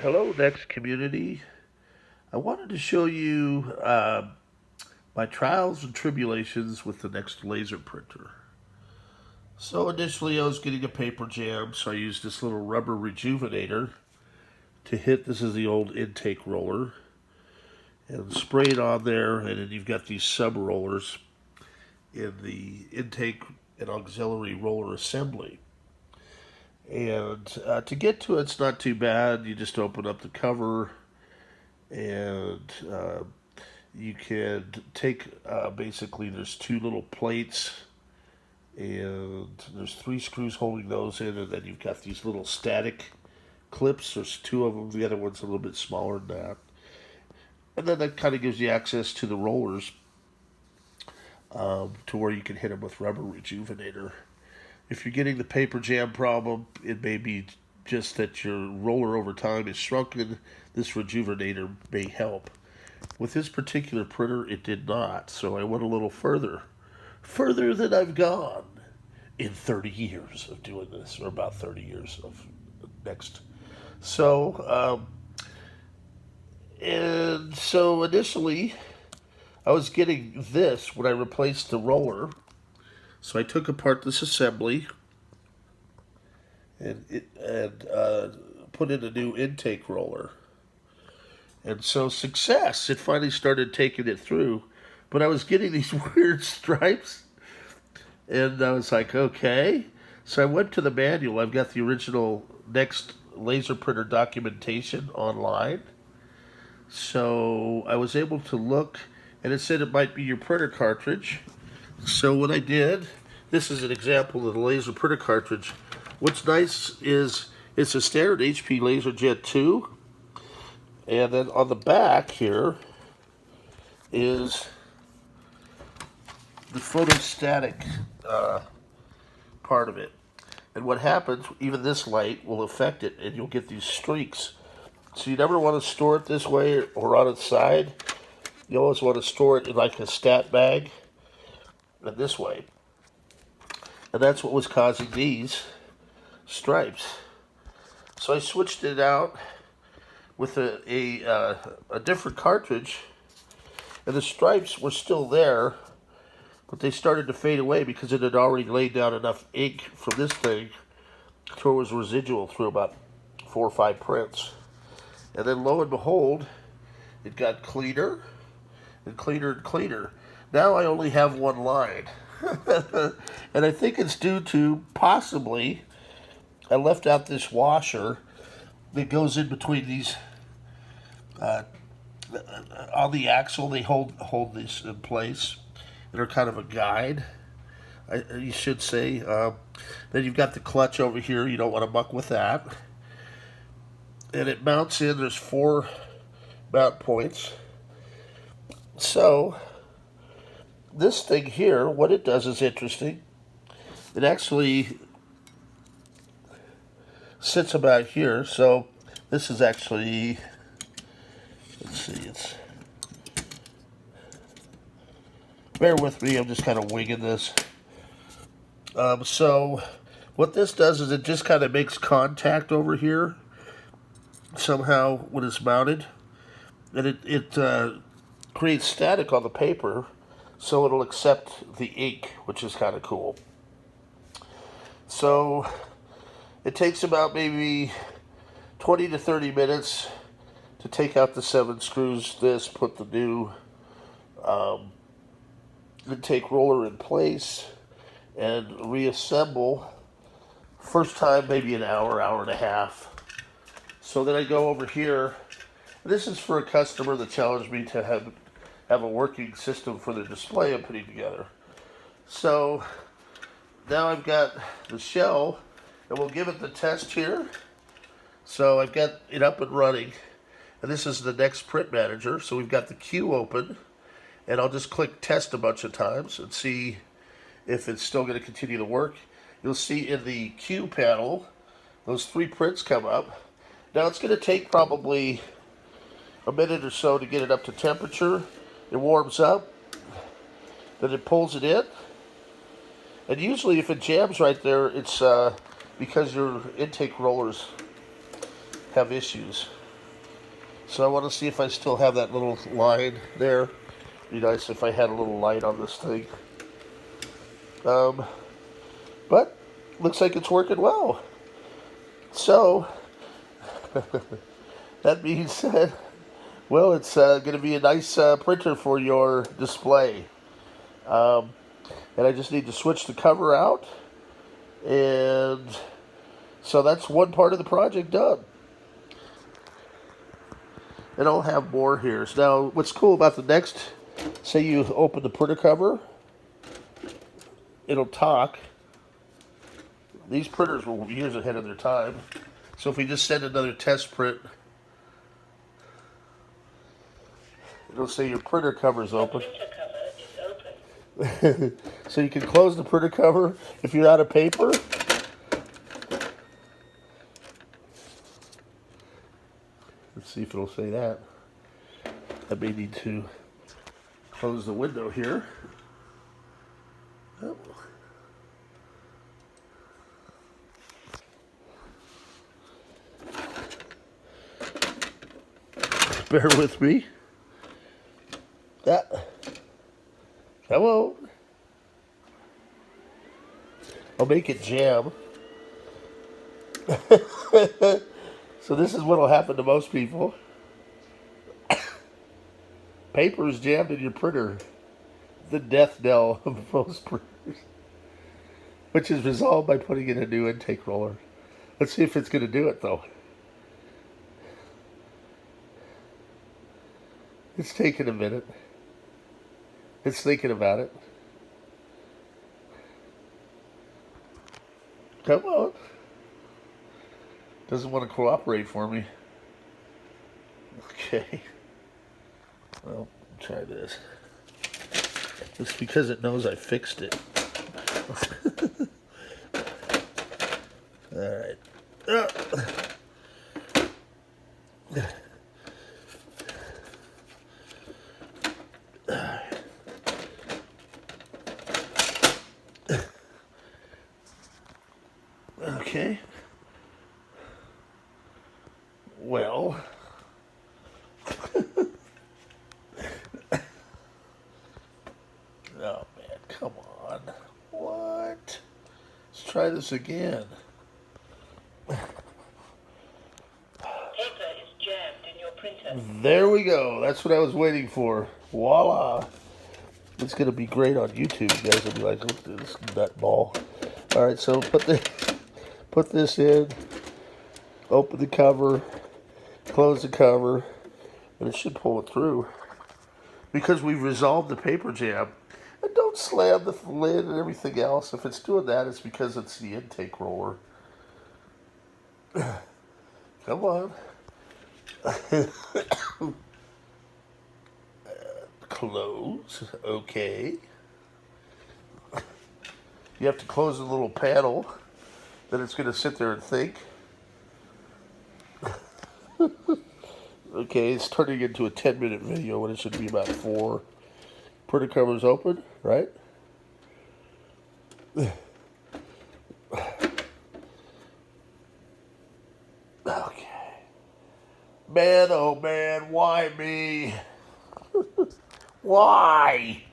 Hello, NeXT community. I wanted to show you my trials and tribulations with the NeXT laser printer. So initially I was getting a paper jam, so I used this little rubber rejuvenator to hit, this is the old intake roller, and spray it on there, and then you've got these sub rollers in the intake and auxiliary roller assembly. And to get to it, it's not too bad. You just open up the cover and you could take basically there's two little plates and there's three screws holding those in, and then you've got these little static clips. There's two of them, the other one's a little bit smaller than that, and then that kind of gives you access to the rollers, to where you can hit them with rubber rejuvenator. If you're getting the paper jam problem, it may be just that your roller over time is shrunken. This rejuvenator may help. With this particular printer, it did not, so I went a little further than I've gone in 30 years of doing this, or about 30 years of NeXT. So, and so initially, I was getting this when I replaced the roller. So I took apart this assembly and put in a new intake roller. And so success, it finally started taking it through. But I was getting these weird stripes, and I was like, okay. So I went to the manual. I've got the original NeXT laser printer documentation online. So I was able to look, and it said it might be your printer cartridge. So what I did, this is an example of the laser printer cartridge. What's nice is it's a standard HP LaserJet 2. And then on the back here is the photostatic part of it. And what happens, even this light will affect it, and you'll get these streaks. So you never want to store it this way or on its side. You always want to store it in like a stat bag, and this way. And that's what was causing these stripes. So I switched it out with a different cartridge, and the stripes were still there, but they started to fade away because it had already laid down enough ink from this thing to it was residual through about 4 or 5 prints. And then lo and behold, it got cleaner and cleaner and cleaner. Now I only have one line. And I think it's due to possibly I left out this washer that goes in between these on the axle. They hold this in place. They're kind of a guide, you should say. Then you've got the clutch over here. You don't want to muck with that. And it mounts in. There's 4 mount points. So this thing here, what it does is interesting. It actually sits about here. So this is actually, let's see, it's, bear with me, I'm just kind of winging this. So what this does is it just kind of makes contact over here somehow when it's mounted, and it creates static on the paper, so it'll accept the ink, which is kind of cool. So it takes about maybe 20 to 30 minutes to take out the 7 screws, put the new intake roller in place, and reassemble. First time, maybe an hour, hour and a half. So then I go over here. This is for a customer that challenged me to have a working system for the display I'm putting together. So now I've got the shell, and we'll give it the test here. So I've got it up and running, and this is the NeXT Print Manager. So we've got the queue open, and I'll just click test a bunch of times and see if it's still going to continue to work. You'll see in the queue panel, those 3 prints come up. Now it's going to take probably a minute or so to get it up to temperature. It warms up, then it pulls it in. And usually if it jams right there, it's because your intake rollers have issues. So I want to see if I still have that little line there. Be nice if I had a little light on this thing. But looks like it's working well. So that being said, well, it's going to be a nice printer for your display. And I just need to switch the cover out. And so that's one part of the project done. And I'll have more here. So now, what's cool about the NeXT, say you open the printer cover, it'll talk. These printers were years ahead of their time. So if we just send another test print, it'll say your printer cover is open. So you can close the printer cover if you're out of paper. Let's see if it'll say that. I may need to close the window here. Oh. Bear with me. Come on. I'll make it jam. So this is what will happen to most people. Paper is jammed in your printer. The death knell of most printers. Which is resolved by putting in a new intake roller. Let's see if it's going to do it though. It's taking a minute. It's thinking about it. Come on. Doesn't want to cooperate for me. Okay. Well, try this. It's because it knows I fixed it. All right. Okay. Well. Oh man, come on. What? Let's try this again. Paper is jammed in your printer. There we go. That's what I was waiting for. Voila. It's going to be great on YouTube. You guys will be like, look at this nutball. All right, so put this in, open the cover, close the cover, and it should pull it through. Because we've resolved the paper jam. And don't slam the lid and everything else. If it's doing that, it's because it's the intake roller. Come on. Close. Okay. You have to close the little panel. Then it's going to sit there and think. Okay, it's turning into a 10-minute video when it should be about 4. Printer cover's open, right? Okay. Man, oh man, why me? Why?